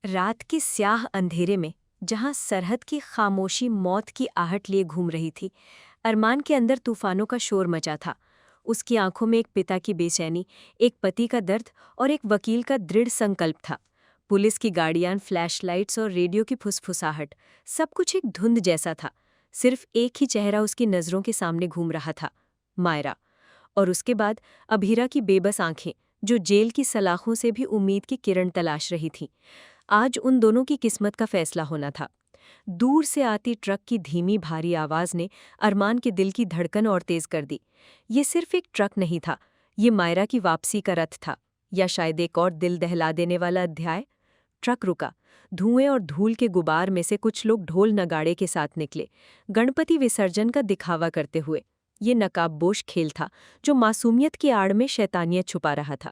रात के स्याह अंधेरे में जहां सरहद की खामोशी मौत की आहट लिए घूम रही थी, अरमान के अंदर तूफानों का शोर मचा था। उसकी आंखों में एक पिता की बेचैनी, एक पति का दर्द और एक वकील का दृढ़ संकल्प था। पुलिस की गाड़ियां, फ्लैशलाइट्स और रेडियो की फुसफुसाहट, सब कुछ एक धुंध जैसा था। सिर्फ एक ही चेहरा उसकी नजरों के सामने घूम रहा था, मायरा। और उसके बाद अभीरा की बेबस आंखें, जो जेल की सलाखों से भी उम्मीद की किरण तलाश रही थीं। आज उन दोनों की किस्मत का फैसला होना था। दूर से आती ट्रक की धीमी भारी आवाज ने अरमान के दिल की धड़कन और तेज कर दी। ये सिर्फ एक ट्रक नहीं था, ये मायरा की वापसी का रथ था, या शायद एक और दिल दहला देने वाला अध्याय। ट्रक रुका। धुएं और धूल के गुबार में से कुछ लोग ढोल नगाड़े के साथ निकले, गणपति विसर्जन का दिखावा करते हुए। ये नकाबपोश खेल था जो मासूमियत की आड़ में शैतानियत छुपा रहा था।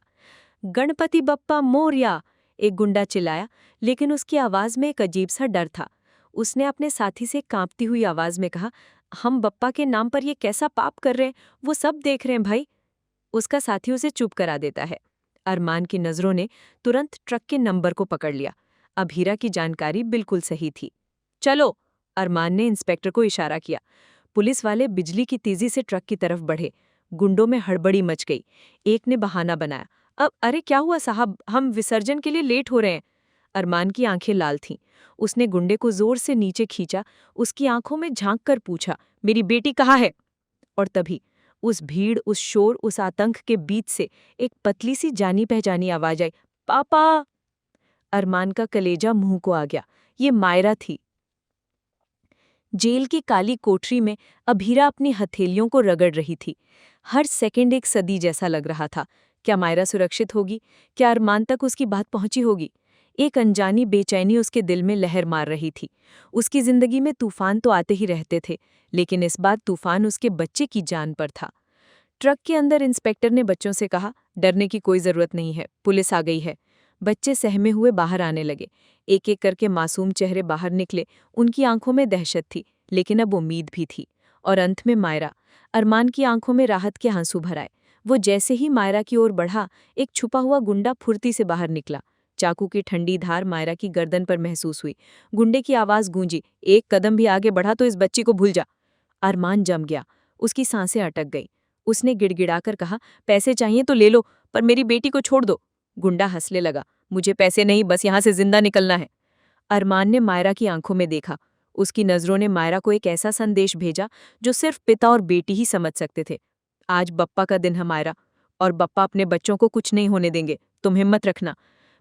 गणपति बप्पा मोरया! एक गुंडा चिल्लाया, लेकिन उसकी आवाज में एक अजीब सा डर था। उसने अपने साथी से कांपती हुई आवाज में कहा, हम बप्पा के नाम पर ये कैसा पाप कर रहे हैं, वो सब देख रहे हैं भाई। उसका साथी उसे चुप करा देता है। अरमान की नजरों ने तुरंत ट्रक के नंबर को पकड़ लिया। अभीरा की जानकारी बिल्कुल सही थी। चलो, अरमान ने इंस्पेक्टर को इशारा किया। पुलिस वाले बिजली की तेजी से ट्रक की तरफ बढ़े। गुंडों में हड़बड़ी मच गई। एक ने बहाना बनाया, अब अरे क्या हुआ साहब, हम विसर्जन के लिए लेट हो रहे हैं। अरमान की आंखें लाल थीं। उसने गुंडे को जोर से नीचे खींचा, उसकी आंखों में झांक कर पूछा, मेरी बेटी कहाँ है? और तभी उस भीड़, उस शोर, उस आतंक के बीच से एक पतली सी जानी पहचानी आवाज आई, पापा! अरमान का कलेजा मुंह को आ गया। ये मायरा थी। जेल की काली कोठरी में अभीरा अपनी हथेलियों को रगड़ रही थी। हर सेकंड एक सदी जैसा लग रहा था। क्या मायरा सुरक्षित होगी? क्या अरमान तक उसकी बात पहुंची होगी? एक अनजानी बेचैनी उसके दिल में लहर मार रही थी। उसकी जिंदगी में तूफान तो आते ही रहते थे, लेकिन इस बार तूफान उसके बच्चे की जान पर था। ट्रक के अंदर इंस्पेक्टर ने बच्चों से कहा, डरने की कोई जरूरत नहीं है, पुलिस आ गई है। बच्चे सहमे हुए बाहर आने लगे। एक एक करके मासूम चेहरे बाहर निकले। उनकी आंखों में दहशत थी, लेकिन अब उम्मीद भी थी। और अंत में मायरा। अरमान की आंखों में राहत के आंसू भर आए। वो जैसे ही मायरा की ओर बढ़ा, एक छुपा हुआ गुंडा फुर्ती से बाहर निकला। चाकू की ठंडी धार मायरा की गर्दन पर महसूस हुई। गुंडे की आवाज गूंजी, एक कदम भी आगे बढ़ा तो इस बच्ची को भूल जा। अरमान जम गया। उसकी सांसें अटक गई। उसने गिड़गिड़ाकर कहा, पैसे चाहिए तो ले लो, पर मेरी बेटी को छोड़ दो। गुंडा हंसने लगा, मुझे पैसे नहीं, बस यहाँ से जिंदा निकलना है। अरमान ने मायरा की आंखों में देखा। उसकी नजरों ने मायरा को एक ऐसा संदेश भेजा जो सिर्फ पिता और बेटी ही समझ सकते थे। आज बप्पा का दिन है मायरा, और बप्पा अपने बच्चों को कुछ नहीं होने देंगे, तुम हिम्मत रखना।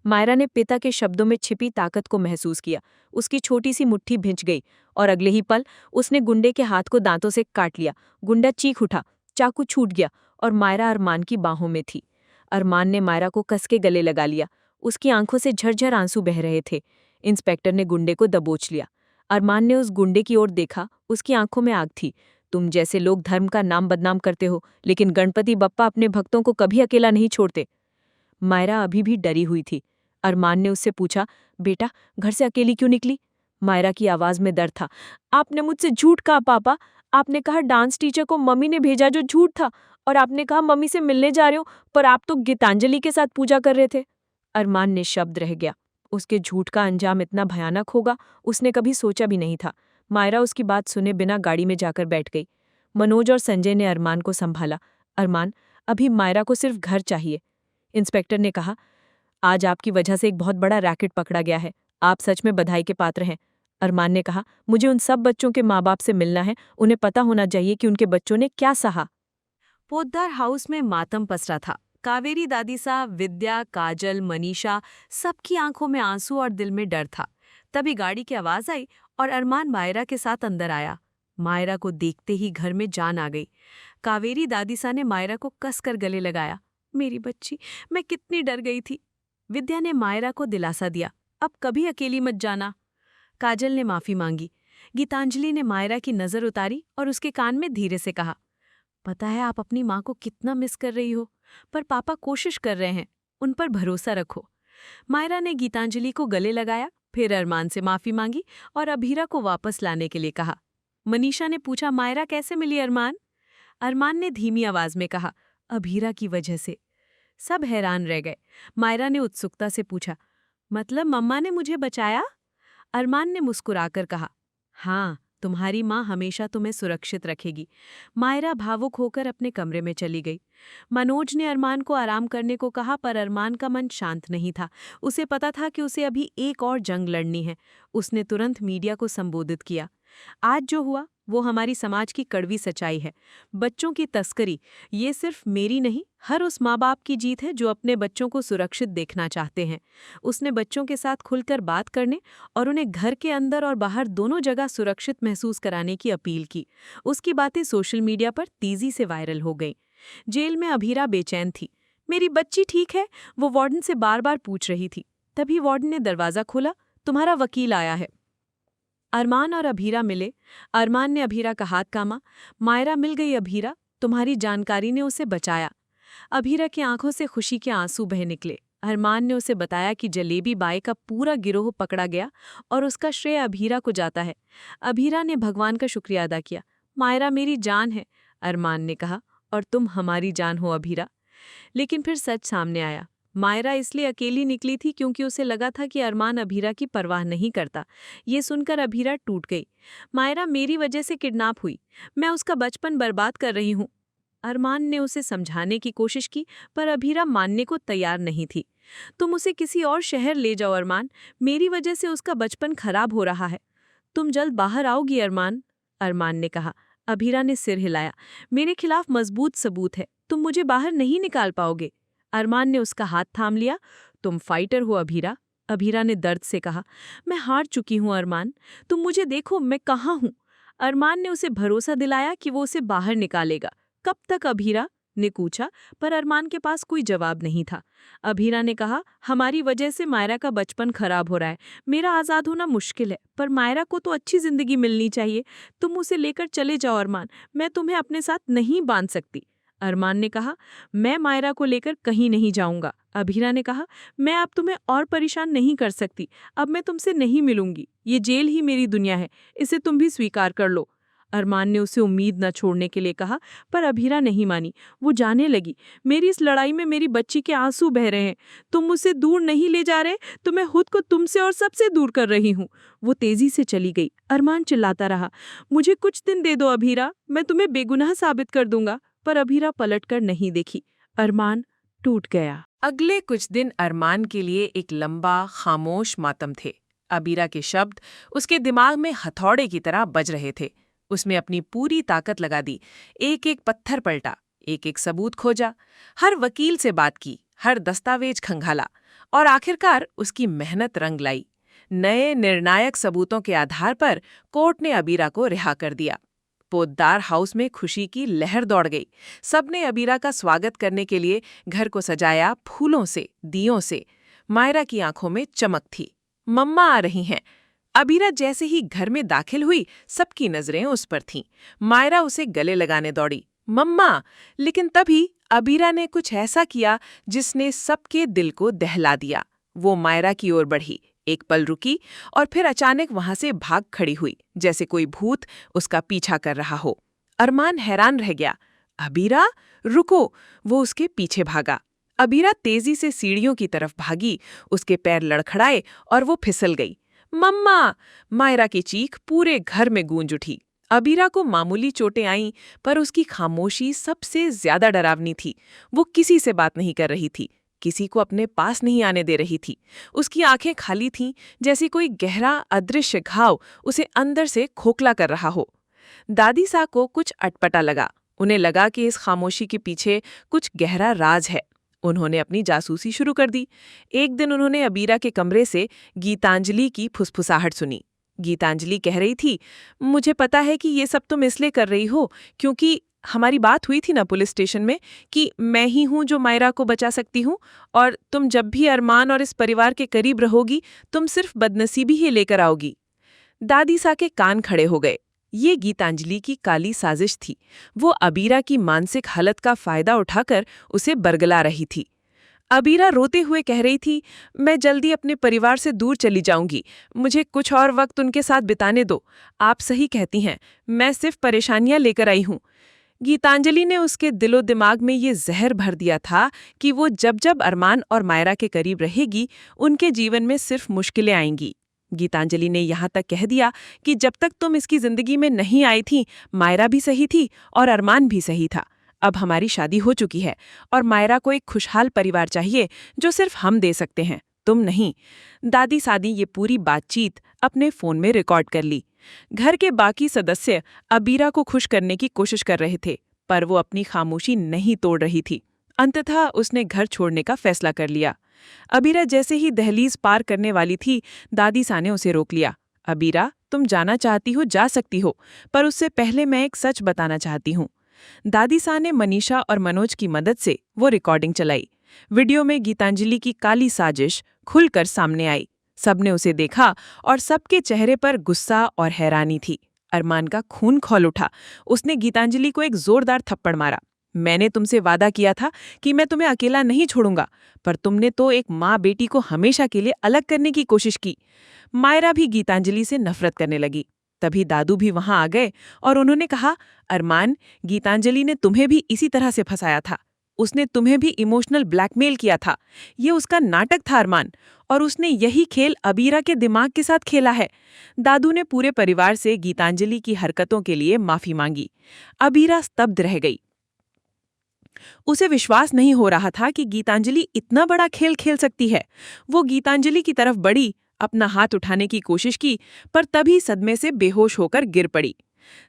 मायरा ने पिता के शब्दों में छिपी ताकत को महसूस किया। उसकी छोटी सी मुट्ठी भिंच गई, और अगले ही पल उसने गुंडे के हाथ को दांतों से काट लिया। गुंडा चीख उठा, चाकू छूट गया, और मायरा अरमान की बाहों में थी। अरमान ने मायरा को कस के गले लगा लिया। उसकी आंखों से झरझर आंसू बह रहे थे। इंस्पेक्टर ने गुंडे को दबोच लिया। अरमान ने उस गुंडे की ओर देखा। उसकी आंखों में आग थी। तुम जैसे लोग धर्म का नाम बदनाम करते हो, लेकिन गणपति बप्पा अपने भक्तों को कभी अकेला नहीं छोड़ते। मायरा अभी भी डरी हुई थी। अरमान ने उससे पूछा, बेटा, घर से अकेली क्यों निकली? मायरा की आवाज में डर था। आपने मुझसे झूठ कहा पापा। आपने कहा डांस टीचर को मम्मी ने भेजा, जो झूठ था। और आपने कहा मम्मी से मिलने जा रहे हो, पर आप तो गीतांजलि के साथ पूजा कर रहे थे। अरमान निःशब्द रह गया। उसके झूठ का अंजाम इतना भयानक होगा, उसने कभी सोचा भी नहीं था। मायरा उसकी बात सुने बिना गाड़ी में जाकर बैठ गई। मनोज और संजय ने अरमान को संभाला। अरमान, अभी मायरा को सिर्फ घर चाहिए। इंस्पेक्टर ने कहा, आज आपकी वजह से एक बहुत बड़ा रैकेट पकड़ा गया है। आप सच में बधाई के पात्र हैं। अरमान ने कहा, मुझे उन सब बच्चों के माँ बाप से मिलना है। उन्हें पता होना चाहिए कि उनके बच्चों ने क्या सहा। पोद्दार हाउस में मातम पसरा था। कावेरी दादी साहब, विद्या, काजल, मनीषा, सबकी आंखों में आंसू और दिल में डर था। तभी गाड़ी की आवाज आई और अरमान मायरा के साथ अंदर आया। मायरा को देखते ही घर में जान आ गई। कावेरी दादी सा ने मायरा को कसकर गले लगाया। मेरी बच्ची, मैं कितनी डर गई थी। विद्या ने मायरा को दिलासा दिया, अब कभी अकेली मत जाना। काजल ने माफी मांगी। गीतांजलि ने मायरा की नजर उतारी और उसके कान में धीरे से कहा, पता है आप अपनी माँ को कितना मिस कर रही हो, पर पापा कोशिश कर रहे हैं, उन पर भरोसा रखो। मायरा ने गीतांजलि को गले लगाया, फिर अरमान से माफी मांगी और अभीरा को वापस लाने के लिए कहा। मनीषा ने पूछा, मायरा कैसे मिली अरमान? अरमान ने धीमी आवाज में कहा, अभीरा की वजह से। सब हैरान रह गए। मायरा ने उत्सुकता से पूछा, मतलब मम्मा ने मुझे बचाया? अरमान ने मुस्कुराकर कहा, हाँ, तुम्हारी माँ हमेशा तुम्हें सुरक्षित रखेगी। मायरा भावुक होकर अपने कमरे में चली गई। मनोज ने अरमान को आराम करने को कहा, पर अरमान का मन शांत नहीं था। उसे पता था कि उसे अभी एक और जंग लड़नी है। उसने तुरंत मीडिया को संबोधित किया। आज जो हुआ वो हमारी समाज की कड़वी सच्चाई है। बच्चों की तस्करी, ये सिर्फ मेरी नहीं, हर उस माँ बाप की जीत है जो अपने बच्चों को सुरक्षित देखना चाहते हैं। उसने बच्चों के साथ खुलकर बात करने और उन्हें घर के अंदर और बाहर दोनों जगह सुरक्षित महसूस कराने की अपील की। उसकी बातें सोशल मीडिया पर तेजी से वायरल हो गईं। जेल में अभीरा बेचैन थी। मेरी बच्ची ठीक है? वो वार्डन से बार बार पूछ रही थी। तभी वार्डन ने दरवाजा खोला। तुम्हारा वकील आया है। अरमान और अभीरा मिले। अरमान ने अभीरा का हाथ थामा। मायरा मिल गई अभीरा, तुम्हारी जानकारी ने उसे बचाया। अभीरा की आंखों से खुशी के आंसू बह निकले। अरमान ने उसे बताया कि जलेबी बाई का पूरा गिरोह पकड़ा गया और उसका श्रेय अभीरा को जाता है। अभीरा ने भगवान का शुक्रिया अदा किया। मायरा मेरी जान है, अरमान ने कहा, और तुम हमारी जान हो अभीरा। लेकिन फिर सच सामने आया। मायरा इसलिए अकेली निकली थी क्योंकि उसे लगा था कि अरमान अभीरा की परवाह नहीं करता। ये सुनकर अभीरा टूट गई। मायरा मेरी वजह से किडनैप हुई, मैं उसका बचपन बर्बाद कर रही हूँ। अरमान ने उसे समझाने की कोशिश की, पर अभीरा मानने को तैयार नहीं थी। तुम उसे किसी और शहर ले जाओ अरमान, मेरी वजह से उसका बचपन खराब हो रहा है। तुम जल्द बाहर आओगी अरमान, अरमान ने कहा। अभीरा ने सिर हिलाया। मेरे खिलाफ मजबूत सबूत है, तुम मुझे बाहर नहीं निकाल पाओगे। अरमान ने उसका हाथ थाम लिया। तुम फाइटर हो अभीरा, अभीरा ने दर्द से कहा। मैं हार चुकी हूं अरमान, तुम मुझे देखो मैं कहाँ हूं। अरमान ने उसे भरोसा दिलाया कि वो उसे बाहर निकालेगा। कब तक अभीरा ने पूछा, पर अरमान के पास कोई जवाब नहीं था। अभीरा ने कहा, हमारी वजह से मायरा का बचपन खराब हो रहा है। मेरा आज़ाद होना मुश्किल है, पर मायरा को तो अच्छी जिंदगी मिलनी चाहिए। तुम उसे लेकर चले जाओ अरमान, मैं तुम्हें अपने साथ नहीं बांध सकती। अरमान ने कहा, मैं मायरा को लेकर कहीं नहीं जाऊंगा। अभीरा ने कहा, मैं अब तुम्हें और परेशान नहीं कर सकती, अब मैं तुमसे नहीं मिलूंगी। ये जेल ही मेरी दुनिया है, इसे तुम भी स्वीकार कर लो। अरमान ने उसे उम्मीद न छोड़ने के लिए कहा, पर अभीरा नहीं मानी। वो जाने लगी, मेरी इस लड़ाई में मेरी बच्ची के आंसू बह रहे हैं। तुम मुझसे दूर नहीं ले जा रहे, तो मैं खुद को तुमसे और सबसे दूर कर रही हूँ। वो तेजी से चली गई। अरमान चिल्लाता रहा, मुझे कुछ दिन दे दो अभीरा, मैं तुम्हें बेगुनाह साबित कर दूंगा। पर अभीरा पलटकर नहीं देखी। अरमान टूट गया। अगले कुछ दिन अरमान के लिए एक लंबा खामोश मातम थे। अबीरा के शब्द उसके दिमाग में हथौड़े की तरह बज रहे थे। उसमें अपनी पूरी ताकत लगा दी, एक एक पत्थर पलटा, एक एक सबूत खोजा, हर वकील से बात की, हर दस्तावेज खंगाला, और आखिरकार उसकी मेहनत रंग लाई। नए निर्णायक सबूतों के आधार पर कोर्ट ने अबीरा को रिहा कर दिया। पोद्दार हाउस में खुशी की लहर दौड़ गई। सबने अबीरा का स्वागत करने के लिए घर को सजाया फूलों से, दियों से। मायरा की आंखों में चमक थी। मम्मा आ रही हैं। अबीरा जैसे ही घर में दाखिल हुई, सबकी नजरें उस पर थीं। मायरा उसे गले लगाने दौड़ी, मम्मा। लेकिन तभी अबीरा ने कुछ ऐसा किया जिसने सबके दिल को दहला दिया। वो मायरा की ओर बढ़ी, एक पल रुकी और फिर अचानक वहां से भाग खड़ी हुई, जैसे कोई भूत उसका पीछा कर रहा हो। अरमान हैरान रह गया। अबीरा, रुको! वो उसके पीछे भागा। अबीरा तेजी से सीढ़ियों की तरफ भागी, उसके पैर लड़खड़ाए और वो फिसल गई। मम्मा! मायरा की चीख पूरे घर में गूंज उठी। अबीरा को मामूली चोटें आईं, पर उसकी खामोशी सबसे ज्यादा डरावनी थी। वो किसी से बात नहीं कर रही थी, किसी को अपने पास नहीं आने दे रही थी। उसकी आंखें खाली थीं, जैसे कोई गहरा अदृश्य घाव उसे अंदर से खोखला कर रहा हो। दादी सा को कुछ अटपटा लगा। उन्हें लगा कि इस खामोशी के पीछे कुछ गहरा राज है। उन्होंने अपनी जासूसी शुरू कर दी। एक दिन उन्होंने अबीरा के कमरे से गीतांजलि की फुसफुसाहट सुनी। गीतांजलि कह रही थी, मुझे पता है कि ये सब तुम इसलिए कर रही हो क्योंकि हमारी बात हुई थी ना पुलिस स्टेशन में कि मैं ही हूं जो मायरा को बचा सकती हूं, और तुम जब भी अरमान और इस परिवार के करीब रहोगी, तुम सिर्फ बदनसीबी ही लेकर आओगी। दादी सा के कान खड़े हो गए। ये गीतांजलि की काली साजिश थी। वो अबीरा की मानसिक हालत का फायदा उठाकर उसे बरगला रही थी। अबीरा रोते हुए कह रही थी, मैं जल्दी अपने परिवार से दूर चली जाऊंगी, मुझे कुछ और वक्त उनके साथ बिताने दो। आप सही कहती हैं, मैं सिर्फ परेशानियां लेकर आई हूं। गीतांजलि ने उसके दिलो दिमाग में ये जहर भर दिया था कि वो जब जब अरमान और मायरा के करीब रहेगी, उनके जीवन में सिर्फ मुश्किलें आएंगी। गीतांजलि ने यहाँ तक कह दिया कि जब तक तुम इसकी जिंदगी में नहीं आई थी, मायरा भी सही थी और अरमान भी सही था। अब हमारी शादी हो चुकी है और मायरा को एक खुशहाल परिवार चाहिए जो सिर्फ हम दे सकते हैं, तुम नहीं। दादी सादी ये पूरी बातचीत अपने फोन में रिकॉर्ड कर ली। घर के बाकी सदस्य अबीरा को खुश करने की कोशिश कर रहे थे, पर वो अपनी खामोशी नहीं तोड़ रही थी। अंततः उसने घर छोड़ने का फैसला कर लिया। अबीरा जैसे ही दहलीज पार करने वाली थी, दादी सा ने उसे रोक लिया। अबीरा, तुम जाना चाहती हो जा सकती हो, पर उससे पहले मैं एक सच बताना चाहती हूँ। दादी सा ने मनीषा और मनोज की मदद से वो रिकॉर्डिंग चलाई। वीडियो में गीतांजलि की काली साजिश खुलकर सामने आई। सबने उसे देखा और सबके चेहरे पर गुस्सा और हैरानी थी। अरमान का खून खौल उठा। उसने गीतांजलि को एक जोरदार थप्पड़ मारा। मैंने तुमसे वादा किया था कि मैं तुम्हें अकेला नहीं छोड़ूंगा, पर तुमने तो एक माँ बेटी को हमेशा के लिए अलग करने की कोशिश की। मायरा भी गीतांजलि से नफरत करने लगी। तभी दादू भी वहां आ गए और उन्होंने कहा, अरमान, गीतांजलि ने तुम्हें भी इसी तरह से फंसाया था। उसने तुम्हें भी इमोशनल ब्लैकमेल किया था। ये उसका नाटक था अरमान, और उसने यही खेल अबीरा के दिमाग के साथ खेला है। दादू ने पूरे परिवार से गीतांजलि की हरकतों के लिए माफी मांगी। अबीरा स्तब्ध रह गई। उसे विश्वास नहीं हो रहा था कि गीतांजलि इतना बड़ा खेल खेल सकती है। वो गीतांजलि की तरफ बढ़ी, अपना हाथ उठाने की कोशिश की, पर तभी सदमे से बेहोश होकर गिर पड़ी।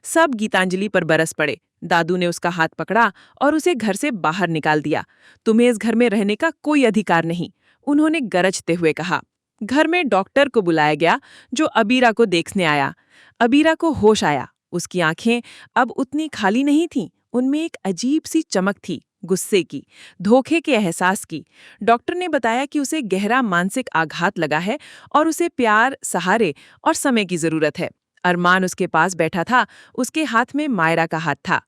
सब गीतांजलि पर बरस पड़े। दादू ने उसका हाथ पकड़ा और उसे घर से बाहर निकाल दिया। तुम्हें इस घर में रहने का कोई अधिकार नहीं, उन्होंने गरजते हुए कहा। घर में डॉक्टर को बुलाया गया, जो अबीरा को देखने आया। अबीरा को होश आया। उसकी आंखें अब उतनी खाली नहीं थीं, उनमें एक अजीब सी चमक थी, गुस्से की, धोखे के एहसास की। डॉक्टर ने बताया कि उसे गहरा मानसिक आघात लगा है और उसे प्यार, सहारे और समय की जरूरत है। अरमान उसके पास बैठा था, उसके हाथ में मायरा का हाथ था।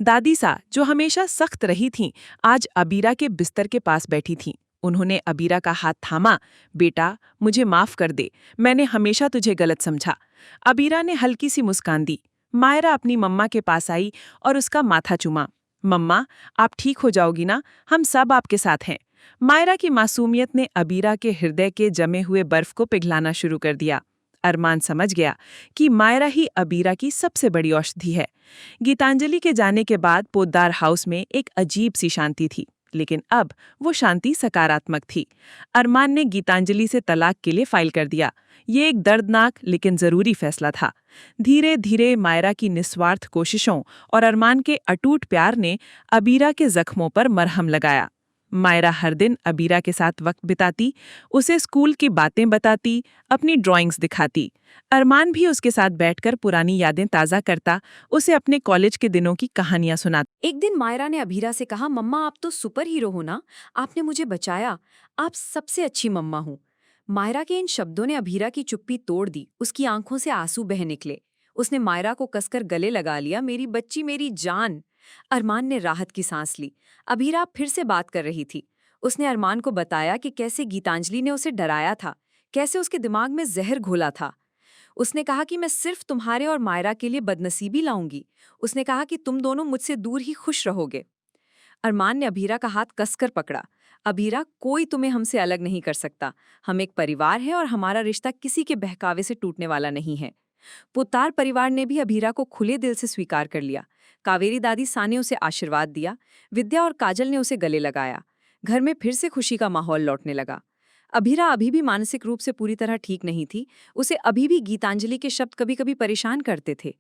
दादी सा, जो हमेशा सख्त रही थीं, आज अबीरा के बिस्तर के पास बैठी थीं। उन्होंने अबीरा का हाथ थामा। बेटा, मुझे माफ कर दे, मैंने हमेशा तुझे गलत समझा। अबीरा ने हल्की सी मुस्कान दी। मायरा अपनी मम्मा के पास आई और उसका माथा चूमा। मम्मा, आप ठीक हो जाओगी ना, हम सब आपके साथ हैं। मायरा की मासूमियत ने अबीरा के हृदय के जमे हुए बर्फ को पिघलाना शुरू कर दिया। अरमान समझ गया कि मायरा ही अबीरा की सबसे बड़ी औषधि है। गीतांजलि के जाने के बाद पोद्दार हाउस में एक अजीब सी शांति थी, लेकिन अब वो शांति सकारात्मक थी। अरमान ने गीतांजलि से तलाक के लिए फाइल कर दिया। ये एक दर्दनाक लेकिन जरूरी फैसला था। धीरे धीरे मायरा की निस्वार्थ कोशिशों और अरमान के अटूट प्यार ने अबीरा के जख्मों पर मरहम लगाया। मायरा हर दिन अबीरा के साथ वक्त बिताती, उसे स्कूल की बातें बताती, अपनी ड्राइंग्स दिखाती। अरमान भी उसके साथ बैठकर पुरानी यादें ताज़ा करता, उसे अपने कॉलेज के दिनों की कहानियां सुनाता। एक दिन मायरा ने अबीरा से कहा, मम्मा आप तो सुपर हीरो हो ना, आपने मुझे बचाया, आप सबसे अच्छी मम्मा हूँ। मायरा के इन शब्दों ने अबीरा की चुप्पी तोड़ दी। उसकी आंखों से आंसू बह निकले। उसने मायरा को कसकर गले लगा लिया, मेरी बच्ची, मेरी जान। अरमान ने राहत की सांस ली। अबीरा फिर से बात कर रही थी। उसने अरमान को बताया कि कैसे गीतांजलि ने उसे डराया था, कैसे उसके दिमाग में जहर घोला था। उसने कहा कि मैं सिर्फ तुम्हारे और मायरा के लिए बदनसीबी लाऊंगी। उसने कहा कि तुम दोनों मुझसे दूर ही खुश रहोगे। अरमान ने अबीरा का हाथ कसकर पकड़ा। अबीरा, कोई तुम्हें हमसे अलग नहीं कर सकता। हम एक परिवार है और हमारा रिश्ता किसी के बहकावे से टूटने वाला नहीं है। पुत्तार परिवार ने भी अबीरा को खुले दिल से स्वीकार कर लिया। कावेरी दादी सा ने उसे आशीर्वाद दिया। विद्या और काजल ने उसे गले लगाया। घर में फिर से खुशी का माहौल लौटने लगा। अबीरा अभी भी मानसिक रूप से पूरी तरह ठीक नहीं थी। उसे अभी भी गीतांजलि के शब्द कभी कभी परेशान करते थे।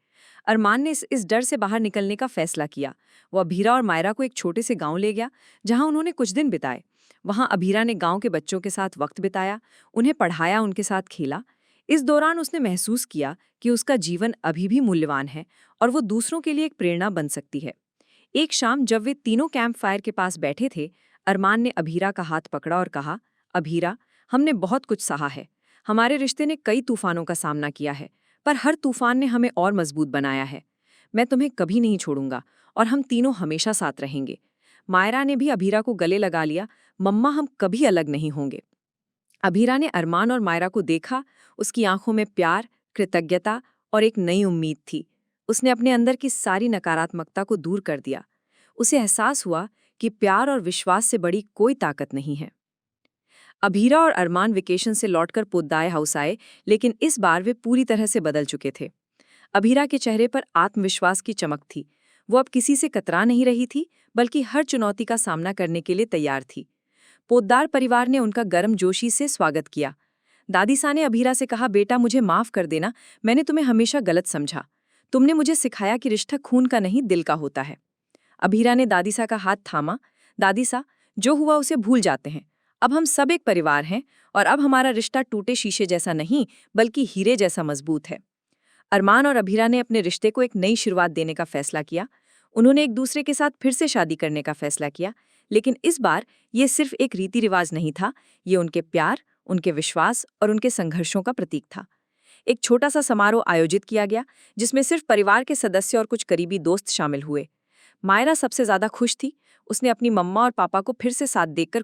अरमान ने इस डर से बाहर निकलने का फैसला किया। वो अबीरा और मायरा को एक छोटे से गांव ले गया, जहां उन्होंने कुछ दिन बिताए। वहां अबीरा ने गांव के बच्चों के साथ वक्त बिताया, उन्हें पढ़ाया, उनके साथ खेला। इस दौरान उसने महसूस किया कि उसका जीवन अभी भी मूल्यवान है और वो दूसरों के लिए एक प्रेरणा बन सकती है। एक शाम जब वे तीनों कैंप फायर के पास बैठे थे, अरमान ने अबीरा का हाथ पकड़ा और कहा, अबीरा, हमने बहुत कुछ सहा है। हमारे रिश्ते ने कई तूफानों का सामना किया है, पर हर तूफान ने हमें और मजबूत बनाया है। मैं तुम्हें कभी नहीं छोड़ूंगा और हम तीनों हमेशा साथ रहेंगे। मायरा ने भी अबीरा को गले लगा लिया। मम्मा, हम कभी अलग नहीं होंगे। अबीरा ने अरमान और मायरा को देखा। उसकी आंखों में प्यार, कृतज्ञता और एक नई उम्मीद थी। उसने अपने अंदर की सारी नकारात्मकता को दूर कर दिया। उसे एहसास हुआ कि प्यार और विश्वास से बड़ी कोई ताकत नहीं है। अभीरा और अरमान वेकेशन से लौटकर पोद्दार हाउस आए, लेकिन इस बार वे पूरी तरह से बदल चुके थे। अभीरा के चेहरे पर आत्मविश्वास की चमक थी। वो अब किसी से कतरा नहीं रही थी, बल्कि हर चुनौती का सामना करने के लिए तैयार थी। पोद्दार परिवार ने उनका गर्मजोशी से स्वागत किया। दादीसा ने अभीरा से कहा, बेटा मुझे माफ कर देना, मैंने तुम्हें हमेशा गलत समझा। तुमने मुझे सिखाया कि रिश्ता खून का नहीं दिल का होता है। अभीरा ने दादीसा का हाथ थामा। दादीसा, जो हुआ उसे भूल जाते हैं। अब हम सब एक परिवार हैं और अब हमारा रिश्ता टूटे शीशे जैसा नहीं बल्कि हीरे जैसा मजबूत है। अरमान और अभीरा ने अपने रिश्ते को एक नई शुरुआत देने का फैसला किया। उन्होंने एक दूसरे के साथ फिर से शादी करने का फैसला किया, लेकिन इस बार ये सिर्फ एक रीति रिवाज नहीं था, ये उनके प्यार, उनके विश्वास और उनके संघर्षों का प्रतीक था। एक छोटा सा समारोह आयोजित किया गया, जिसमें सिर्फ परिवार के सदस्य और कुछ करीबी दोस्त शामिल हुए। मायरा सबसे ज्यादा खुश थी। उसने अपनी मम्मा और पापा को फिर से साथ देखकर